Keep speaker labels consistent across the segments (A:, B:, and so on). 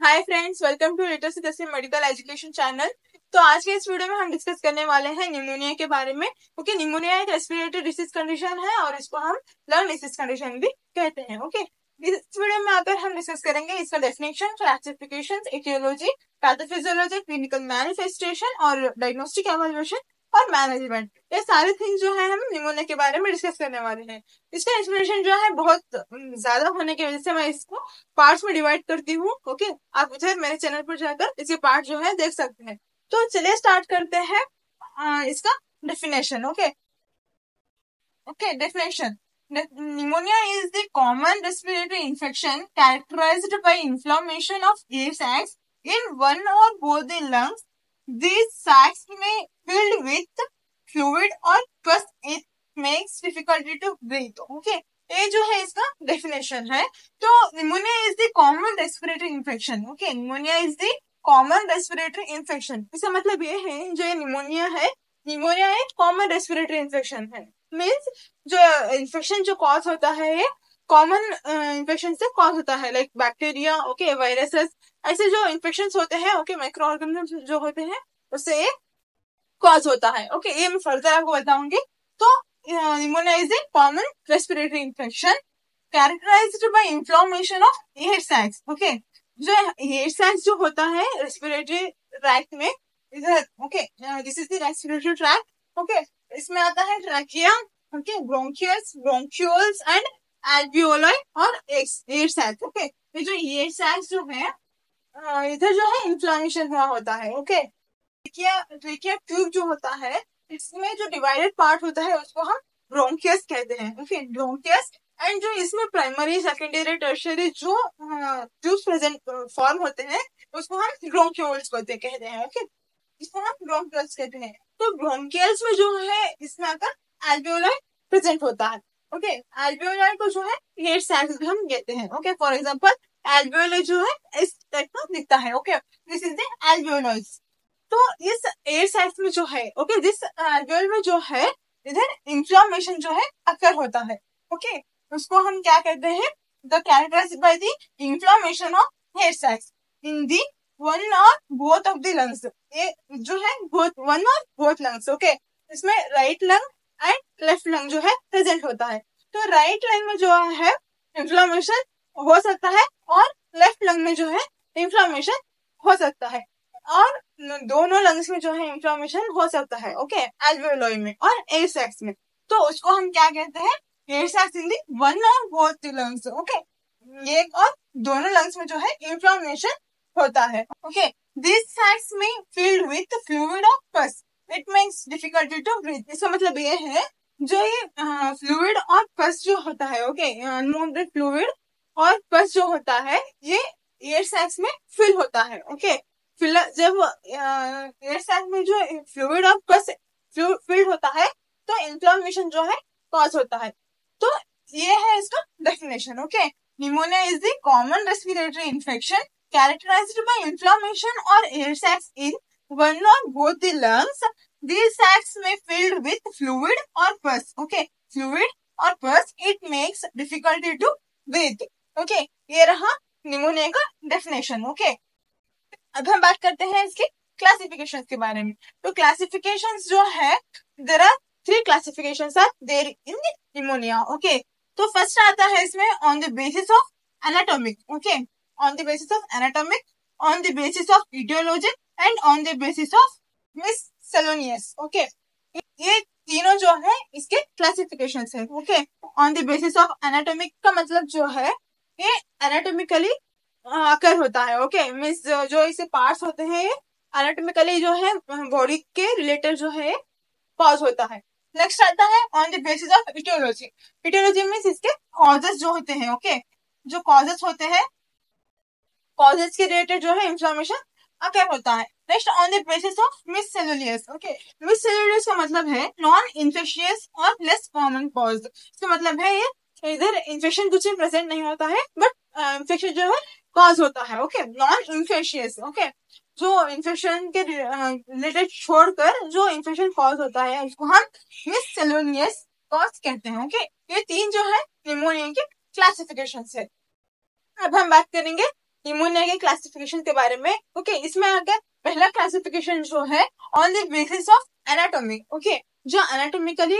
A: Hi friends, welcome to literacy जैसे medical education channel. तो आज के इस वीडियो में हम डिस्कस करने वाले हैं निमोनिया के बारे में। ओके, निमोनिया एक रेस्पिरेटरी डिसीज कंडीशन है और इसको हम लंग डिसीज कंडीशन भी कहते हैं। ओके, इस वीडियो में आकर हम डिस्कस करेंगे इसका definition, classification, etiology, pathophysiology, clinical manifestation और डायग्नोस्टिक एवल्यूएशन और मैनेजमेंट। ये सारे थिंग्स जो है हम निमोनिया के बारे में डिस्कस करने वाले हैं। इसका एक्सप्लेनेशन जो है बहुत ज्यादा होने की वजह से मैं इसको पार्ट्स में डिवाइड करती हूँ। ओके, आप उधर मेरे चैनल पर जाकर इसके पार्ट जो है देख सकते हैं। तो चलिए स्टार्ट करते हैं इसका definition. Okay okay, definition. Pneumonia is the common respiratory infection characterized by inflammation of air sacs in one or both the lungs. These sacs may filled with fluid or pus. It makes difficulty to breathe. Okay, ये जो है इसका definition है। तो pneumonia is the common respiratory infection. Okay, pneumonia is the common respiratory infection. इसका मतलब ये है जो ये निमोनिया है, निमोनिया एक कॉमन रेस्पिरेटरी इन्फेक्शन है। मीन्स जो इन्फेक्शन जो कॉज होता है ये कॉमन इन्फेक्शन से कॉज होता है, लाइक बैक्टीरिया, ओके, वायरसेस, ऐसे जो इन्फेक्शन होते हैं, ओके, माइक्रो ऑर्गेनिज्म जो होते हैं उससे ये कॉज होता है। ओके, ये मैं फर्दर आपको बताऊंगी। तो pneumonia is a common respiratory infection characterized by inflammation of air sacs. Okay, जो एयर सैक्स जो होता है रेस्पिरेटरी ट्रैक्ट में, इधर, okay, this is the respiratory tract. Okay, इसमें आता है trachea, okay, bronchials, bronchioles and alveoli और एयर सैक्स। ओके, ये जो एयर सैक्स जो है इधर जो है इन्फ्लेमेशन हुआ होता है। ओके, ट्रेकिया ट्यूब जो होता है इसमें जो डिवाइडेड पार्ट होता है उसको हम ब्रोंकियस कहते हैं। Okay, bronchus. एंड जो इसमें प्राइमरी, सेकेंडरी, टर्शियरी जो ट्यूब्स प्रेजेंट फॉर्म होते हैं उसको हम ब्रोंक्यूल्स कहते हैं। ओके, इसको हम ब्रोंकियल्स कहते हैं। तो ब्रोंकियल्स में जो है इसमें आकर एल्वियोलाई प्रेजेंट होता है। ओके, एल्वियोलाई को जो है एयर सैक्स भी हम कहते हैं। ओके, फॉर एग्जांपल एल्वियोलाई जो है इस टाइप का दिखता है। Okay, this is the एल्वियोलाइज। तो इस एयर सैक्स में जो है, ओके, दिस एल्वियोल में जो है इधर इंफ्लेमेशन जो है अकर होता है। ओके, उसको हम क्या कहते हैं, the characterized by the inflammation of air sacs in the one और बोथ ऑफ द लंग्स। ये जो है बोथ, वन और बोथ लंग्स। ओके, इसमें right lung and left lung जो है प्रेजेंट होता है। तो राइट लंग में जो है इंफ्लेमेशन हो सकता है और लेफ्ट लंग में जो है इंफ्लेमेशन हो सकता है, और दोनों लंग्स में जो है इंफ्लेमेशन हो सकता है। ओके, एल्वियोलाई में और एयर सैक्स में। तो उसको हम क्या कहते हैं, air sacs in the one और बोथ लंग्स। ओके, एक और दोनों लंग्स में जो है इंफ्लेमेशन होता है। ओके, दिस सैक्स में filled with fluid of pus, it makes difficulty to breathe. इसका मतलब ये है जो ये फ्लूइड और पस जो होता है, ओके, अनवांटेड फ्लूइड और पस जो होता है ये एयर सैक्स में फिल होता है। ओके, जब एयर सैक में जो फ्लूइड और पस फिल्ड होता है तो इंफ्लेमेशन जो है कॉज होता है। तो ये है इसका definition. Okay, pneumonia is the common respiratory infection characterized by inflammation or air sacs in one or both the lungs. These sacs may filled with fluid or pus. Okay, fluid or pus. It makes difficulty to breathe. Okay, ये रहा pneumonia का definition. Okay, अब हम बात करते हैं इसके classification के बारे में। तो क्लासिफिकेशन जो है, there are 3 classifications are there in pneumonia. Okay, तो फर्स्ट आता है इसमें on the basis of anatomic. Okay, on the basis of anatomic, on the basis of etiology and on the basis of miscellaneous. Okay, ये तीनों जो है इसके classification है। Okay, on the basis of anatomic का मतलब जो है ये एनाटॉमिकली अकर होता है। ओके, मीन्स जो इसे पार्ट्स होते हैं ये एनाटॉमिकली जो है बॉडी के रिलेटेड जो है कॉज होता है। नेक्स्ट आता है on the basis of etiology. Etiology means इसके कॉजेस जो होते हैं। ओके, जो कॉजेस होते हैं, कॉजेस के रिलेटेड जो है इंफ्लेमेशन अकर होता है। Next on the basis of miscellaneous. Okay, miscellaneous का मतलब है नॉन इन्फेक्शियस और लेस कॉमन कॉज। इसका मतलब है ये इधर इन्फेक्शन कुछ प्रेजेंट नहीं होता है बट इन्फेक्शन जो है कॉज होता है। Okay, non infectious. ओके, जो इन्फेक्शन के रिलेटेड छोड़कर जो इन्फेक्शन कॉज होता है उसको हम मिससेलुलियस कॉज कहते हैं। ओके, ये तीन जो है निमोनिया के क्लासिफिकेशन है। अब हम बात करेंगे निमोनिया निमोनिया के क्लासिफिकेशन के बारे में। ओके, इसमें अगर पहला क्लासिफिकेशन जो है on the basis of anatomy, okay, जो एनाटॉमिकली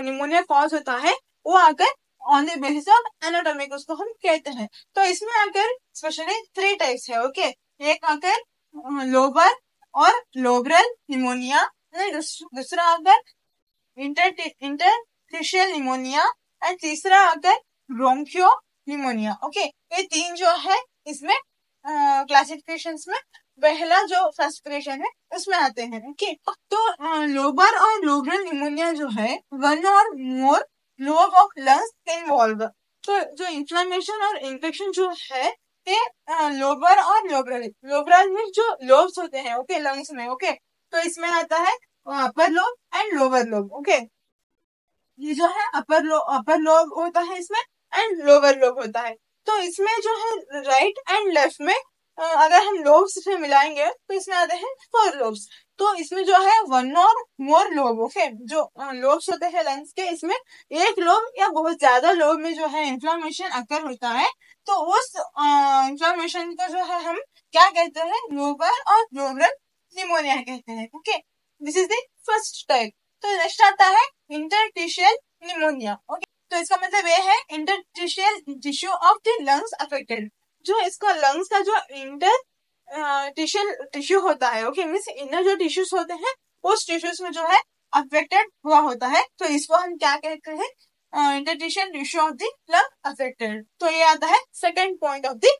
A: निमोनिया कॉज होता है वो अगर on the basis of anatomy उसको हम कहते हैं। तो इसमें अगर स्पेशली 3 टाइप्स है। ओके, एक अगर लोबर और लोबरल निमोनिया, दूसरा अगर इंटरस्टिशियल निमोनिया एंड तीसरा अगर ब्रोंकियो निमोनिया। ओके, ये 3 जो है इसमें क्लासिफिकेशंस में पहला जो क्लासिफिकेशन है उसमें आते हैं। ओके, तो लोबर और लोबरल निमोनिया जो है वन और मोर लोब ऑफ लंग्स इन्वॉल्व। तो जो इन्फ्लेमेशन और इन्फेक्शन जो है ये लोबर और लोबरल में जो लोब्स होते हैं, ओके, लंग्स में, ओके, तो इसमें आता है upper lobe and lower lobe. Okay, ये जो है अपर लोब होता है इसमें एंड लोअर लोब होता है। तो इसमें जो है राइट एंड लेफ्ट में अगर हम लोब्स से मिलाएंगे तो इसमें आते हैं 4 लोब्स। तो इसमें जो है वन और मोर लोब, ओके, जो लोब्स होते हैं लंग्स के, इसमें एक लोब या बहुत ज्यादा लोब में जो है इन्फ्लामेशन अकर होता है। तो उस इन्फ्लामेशन को जो है हम क्या कहते हैं, लोबर और लोबरल निमोनिया कहते हैं। Okay, this is the first type. तो नेक्स्ट आता है इंटरस्टिशियल निमोनिया। ओके, तो इसका मतलब ये है interstitial tissue of the lungs affected. जो इसका लंग्स का जो इंटरस्टिशियल टिश्यू होता है, ओके, मींस इनर जो टिश्यूज होते हैं उस टिश्यूज में जो है अफेक्टेड हुआ होता है, तो इसको हम क्या कहते हैं, interstitial tissue of the lung affected. तो ये आता है second point of the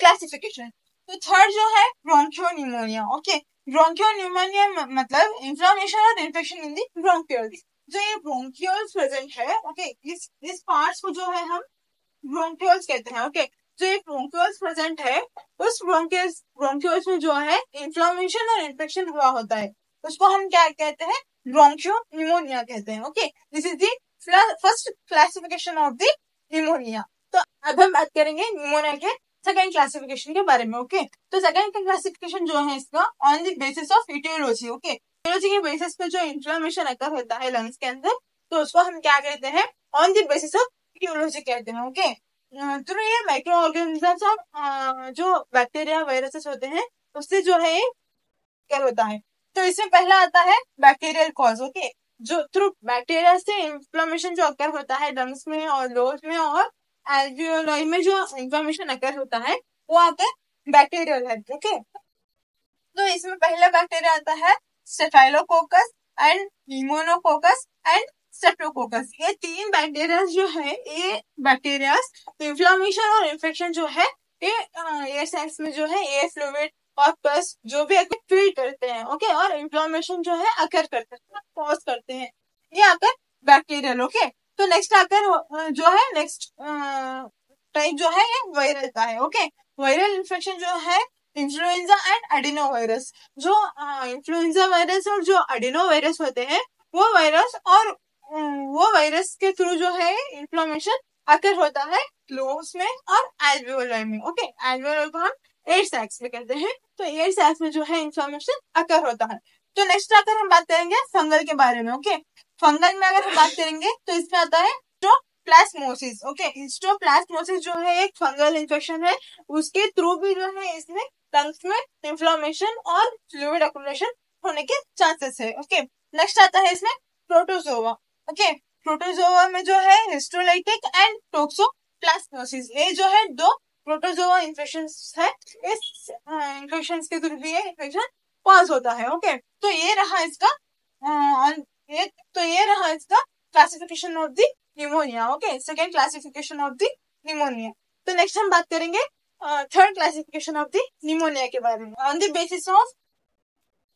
A: classification. तो थर्ड जो है ब्रोंकियो निमोनिया। ओके, ब्रोंकियो निमोनिया मतलब इंफ्लेमेशन और इन्फेक्शन इन दी ब्रोंकियल्स। जो ये ब्रोंकियल्स प्रेजेंट है, ओके, इस पार्ट्स को जो है हम ब्रोंकियल्स कहते हैं। ओके, जो ये ब्रोंकियल्स प्रेजेंट है उस ब्रोंकियल्स में जो है इंफ्लेमेशन और इन्फेक्शन हुआ होता है, उसको हम क्या कहते हैं, ब्रोंकियो निमोनिया कहते हैं। Okay, this is the first classification of the pneumonia. तो अब हम बात करेंगे निमोनिया के सेकेंड क्लासिफिकेशन के बारे में। ओके, तो सेकेंड क्लासिफिकेशन जो है इसका on the basis of etiology. Okay, etiology के बेसिस पे जो इन्फ्लेमेशन अकर होता है लंग्स के अंदर, तो उसको हम क्या कहते हैं, on the basis of etiology कहते हैं। ओके, तो ये माइक्रो ऑर्गेनिजम्स और जो बैक्टीरिया वायरसेस होते हैं उससे जो है ये क्या होता है। तो इसमें पहला आता है बैक्टीरियल कॉज। ओके, जो थ्रू बैक्टीरिया से इन्फ्लेमेशन जो अकर होता है लंग्स में और लोअर्स में और एल्वियोलाई में जो इन्फ्लेमेशन अकर होता है वो आता है बैक्टीरियल है। ओके, तो इसमें पहला बैक्टीरिया आता है स्टेफाइलोकोकस एंड न्यूमोनोकोकस एंड स्ट्रेप्टोकोकस। ये 3 बैक्टीरिया जो है, ये बैक्टीरिया इन्फ्लेमेशन और इन्फेक्शन जो है ये एयर सैक्स में जो है एयर फ्लूइड और प्लस जो भी फील करते हैं। ओके, और इन्फ्लेमेशन जो है अकर करते हैं, कॉज करते हैं, ये आकर बैक्टीरियल। ओके, तो नेक्स्ट आकर जो है नेक्स्ट टाइप जो है ये वायरल का है। ओके, वायरल इन्फेक्शन जो है इन्फ्लुएंजा एंड एडिनो वायरस। जो इन्फ्लुएंजा वायरस और जो एडिनो वायरस होते हैं वो वायरस के थ्रू जो है इन्फ्लेमेशन अकर होता है लोब्स में और एल्वियोलाई में। ओके, एल्वियोलाई को हम एयर सैक्स में कहते हैं, तो एयर सैक्स में जो है इन्फ्लेमेशन अकर होता है। तो नेक्स्ट आकर हम बात करेंगे फंगल के बारे में। ओके, फंगल में अगर हम बात करेंगे तो इसमें आता है हिस्टोप्लाज्मोसिस। ओके, हिस्टोप्लाज्मोसिस जो है एक फंगल इन्फेक्शन है, उसके थ्रू भी जो है इसमें लंग्स में इन्फ्लेमेशन और फ्लूइड एक्युमुलेशन होने के चांसेस है। ओके, नेक्स्ट आता है इसमें प्रोटोजोआ। ओके, प्रोटोजोआ में जो है हिस्टोलाइटिक एंड टोक्सोप्लाज्मोसिस, ये जो है 2 प्रोटोजोआ इन्फेक्शन है, इस इन्फेक्शन के थ्रू भी ये इन्फेक्शन कॉज होता है। ओके, तो ये रहा इसका classification of the pneumonia. Okay, second classification of the pneumonia. तो नेक्स्ट हम बात करेंगे third classification of the pneumonia के बारे में on the basis of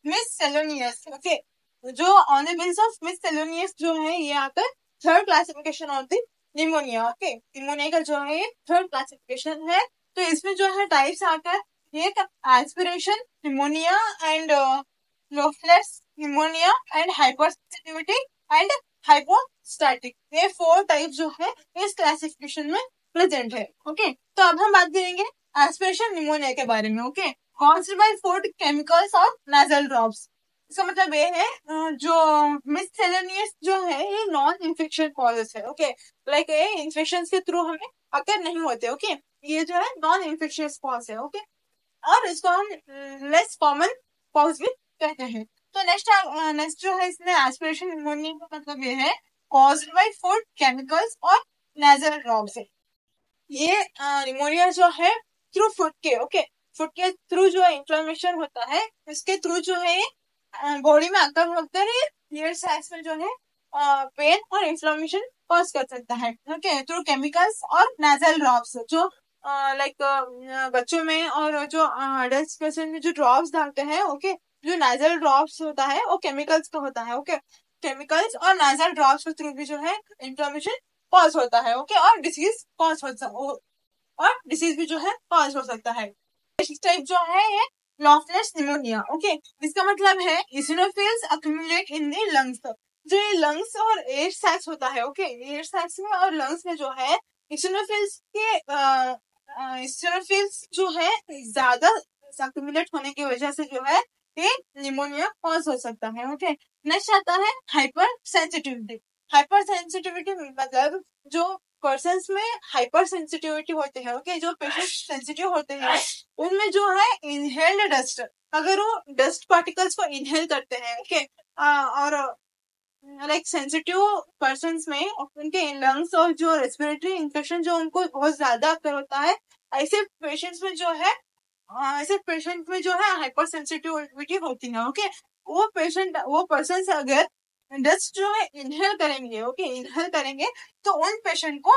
A: miscellaneous. Okay, जो on the basis of miscellaneous जो है ये आकर third classification of the pneumonia. Okay, pneumonia का जो है ये थर्ड क्लासिफिकेशन है। तो इसमें जो है टाइप्स आकर एक aspiration pneumonia and Loeffler's pneumonia and hypersensitivity and hypostatic, ये 4 टाइप जो है इस क्लासिफिकेशन में प्रेजेंट है। ओके, तो अब हम बात करेंगे एस्पिरेशन निमोनिया के बारे में। Okay, caused by food chemicals और नाजल ड्रॉप्स। इसका मतलब ये है जो मिससेलेनियस जो है ये नॉन इन्फेक्शन कॉजेस है। ओके, लाइक ये इन्फेक्शन के थ्रू हमें अकर नहीं होते। ओके, ये जो है नॉन इन्फेक्शियस कॉज है, ओके। और इसको हम लेस कॉमन कॉज भी कहते हैं। तो नेक्स्ट जो है इसमें एस्पिरेशन निमोनिया का मतलब ये है कॉज्ड बाय फूड केमिकल्स और नेजल ड्रॉप्स है। ये निमोनिया जो है थ्रू फूड के, ओके, फूड के थ्रू जो इंफ्लेमेशन होता है, इसके थ्रू जो है बॉडी में आकर होकर ईयर साइज में जो है पेन और इंफ्लेमेशन कॉज कर सकता है, ओके, थ्रू केमिकल्स और नेजल ड्रॉप्स जो लाइक बच्चों में और जो अडल्ट पर्सन में जो ड्रॉप्स डालते हैं, ओके, जो नेजल ड्रॉप्स होता है वो केमिकल्स का होता है, ओके, केमिकल्स और नेजल ड्रॉप्स के थ्रू भी जो है इंफ्लेमेशन कॉज होता है, ओके, और डिसीज कॉज होता और डिसीज भी जो है कॉज हो सकता है। टाइप जो है ये लॉफलेस निमोनिया, ओके, इसका मतलब है इसिनोफिल्स अक्यूमुलेट इन द लंग्स। जो ये लंग्स और एयर सैक्स होता है, ओके, एयर सैक्स में और लंग्स में जो है इसिनोफिल्स जो है ज्यादा अक्यूमुलेट होने की वजह से जो है ये निमोनिया कॉज हो सकता है, ओके। नेक्स्ट आता है हाइपर सेंसिटिविटी। हाइपर सेंसिटिविटी मतलब जो पर्सन्स में हाइपर सेंसिटिविटी होते हैं, ओके, जो पेशेंट सेंसिटिव होते हैं उनमें जो है इनहेल्ड डस्ट, अगर वो डस्ट पार्टिकल्स को इनहेल करते हैं, ओके, और लाइक सेंसिटिव पर्सन्स में उनके लंग्स और जो रेस्पिरेटरी इन्फेक्शन जो उनको बहुत ज्यादा असर होता है, ऐसे पेशेंट्स में जो है हाइपर सेंसिटिविटी होती है, ओके। वो पर्सन अगर डस्ट जो है इनहेल करेंगे, ओके, इनहेल करेंगे तो उन पेशेंट को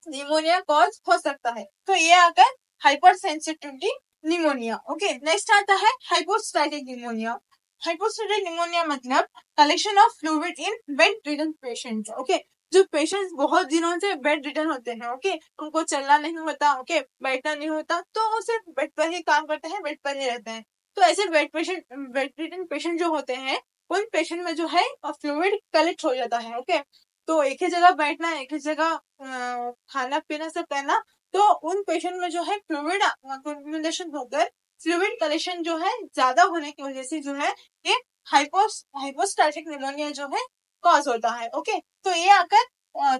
A: निमोनिया कॉज हो सकता है। तो ये आकर hyper sensitivity pneumonia, okay. Next आता है हाइपोस्टैटिक निमोनिया। हाइपोस्टैटिक निमोनिया मतलब collection of fluid in bed ridden patients, okay, जो पेशेंट्स बहुत दिनों से बेड रिडन होते हैं, ओके, उनको चलना नहीं होता, ओके, बैठना नहीं होता, तो वो सिर्फ बेड पर ही काम करते हैं, बेड पर ही रहते हैं। तो ऐसे बेड रिडन पेशेंट जो होते हैं उन पेशेंट में जो है फ्लूइड कलेक्ट हो जाता है, ओके। तो एक ही जगह बैठना, एक ही जगह खाना पीना सब करना, तो उन पेशेंट में जो है फ्लूइड अक्यूमुलेशन होकर फ्लूइड कलेक्शन जो है ज्यादा होने की वजह से जो है ये हाइपोस्टैटिक निमोनिया जो है कॉज होता है, ओके। तो ये आकर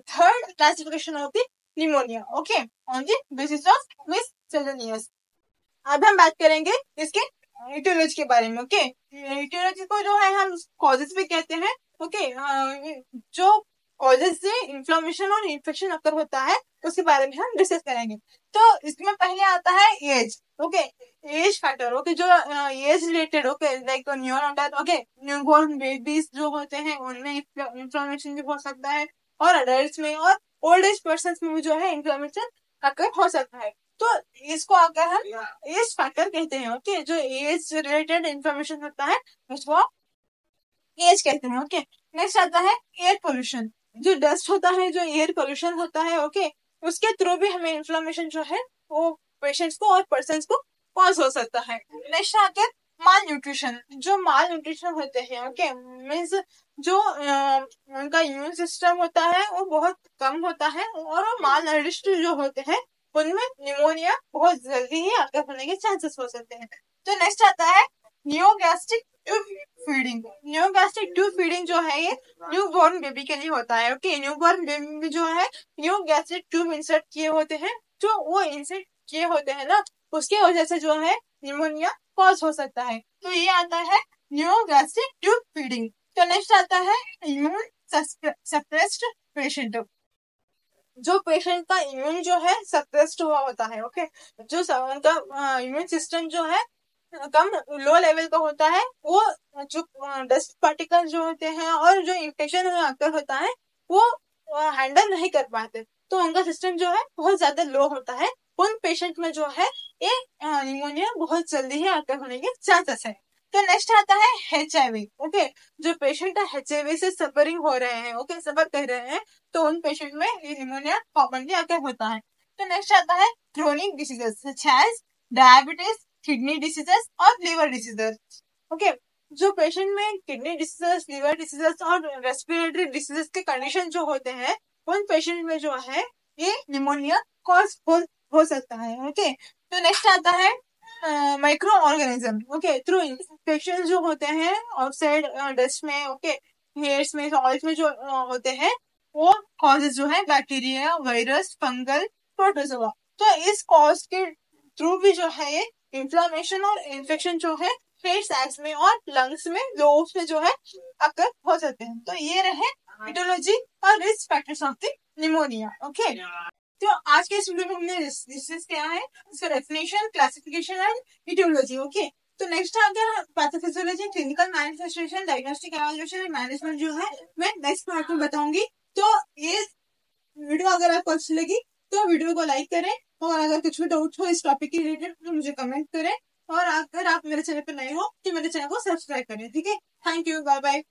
A: third classification of the pneumonia, okay, on the basis of miscellaneous. अब हम बात करेंगे इसके इटियोलॉजी के बारे में, ओके। इटियोलॉजी को जो है हम कॉजेस भी कहते हैं, ओके, जो कॉजेस से इन्फ्लेमेशन और इन्फेक्शन अक्कर होता है उसके बारे में हम डिस्कस करेंगे। तो इसमें पहले आता है age, okay, age factor, okay, जो age related, okay, like neonatal, okay, newborn babies जो होते हैं उनमें इन्फ्लेमेशन भी हो सकता है, और अडल्ट में और ओल्ड एज पर्सन में जो है इन्फ्लेमेशन अक्कर हो सकता है। तो इसको अगर हम एज फैक्टर कहते हैं, ओके, जो एज रिलेटेड इंफॉर्मेशन होता है उसको एज कहते हैं, ओके। नेक्स्ट आता है एयर पोल्यूशन। जो डस्ट होता है, जो एयर पोल्यूशन होता है, ओके, उसके थ्रू भी हमें इन्फ्लेमेशन जो है वो पेशेंट्स को और पर्सन को कॉज हो सकता है। नेक्स्ट आते हैं माल न्यूट्रिशन। जो माल न्यूट्रिशन होते हैं, ओके, मीन्स जो उनका इम्यून सिस्टम होता है वो बहुत कम होता है और वो माल नरिश्ड जो होते हैं उनमें निमोनिया बहुत जल्दी ही अटैक होने के चांसेस हो सकते हैं। तो नेक्स्ट आता है नियोगैस्ट्रिक ट्यूब फीडिंग। नियोगैस्ट्रिक ट्यूब फीडिंग जो है ये न्यू बॉर्न बेबी के लिए होता है, ओके। न्यू बॉर्न बेबी में जो है नियोगैस्ट्रिक ट्यूब इंसर्ट किए होते हैं, जो वो इंसर्ट किए होते हैं ना उसकी वजह से जो है निमोनिया कॉज हो सकता है। तो ये आता है नियोगैस्ट्रिक ट्यूब फीडिंग। तो नेक्स्ट आता है इम्यून सप्रेस्ड पेशेंट। जो पेशेंट का इम्यून जो है सप्रेस्ड हुआ होता है, ओके, जो उनका इम्यून सिस्टम जो है कम लो लेवल का होता है, वो जो डस्ट पार्टिकल जो होते हैं और जो इन्फेक्शन अक्सर होता है वो हैंडल नहीं कर पाते, तो उनका सिस्टम जो है बहुत ज्यादा लो होता है। उन पेशेंट में जो है ये निमोनिया बहुत जल्दी ही अक्सर होने के चांसेस है। तो नेक्स्ट आता है HIV, ओके। जो पेशेंट HIV से सफरिंग हो रहे हैं, ओके, सफर कर रहे हैं, तो उन पेशेंट में ये निमोनिया कॉमनली अक्सर होता है। तो नेक्स्ट आता है chronic diseases such as diabetes, kidney diseases और लिवर डिसीजेस, ओके। जो पेशेंट में किडनी डिसीजेस, लिवर डिसीजेस और रेस्पिरेटरी डिसीजेस के कंडीशन जो होते हैं उन पेशेंट में जो है ये निमोनिया कॉज हो सकता है, ओके। तो नेक्स्ट आता है micro organism, okay, through infection जो होते हैं आउटसाइड डस्ट में, ओके, हेयर्स में, सॉइल्स में जो होते हैं वो कॉजेज जो है बैक्टीरिया, वायरस, फंगल, प्रोटोजोआ। तो इस कॉज के थ्रू भी जो है ये इंफ्लामेशन और इन्फेक्शन जो है फेट सैक्स में और लंग्स में लोब्स में जो है अकर हो जाते हैं। तो ये रहे इटियोलॉजी और risk factors of the pneumonia. Okay, तो आज के इस वीडियो में हमने डिस्कस किया है इसका definition, classification and etiology. Okay, तो नेक्स्ट अगर pathophysiology, clinical manifestation, diagnostic evaluation and management जो है मैं नेक्स्ट पार्ट में बताऊंगी। तो ये वीडियो अगर आपको अच्छी लगी तो वीडियो को लाइक करें, और अगर कुछ भी डाउट हो इस टॉपिक के रिलेटेड तो मुझे कमेंट करें, और अगर आप मेरे चैनल पर नए हो तो मेरे चैनल को सब्सक्राइब करें। ठीक है, थैंक यू, बाय बाय।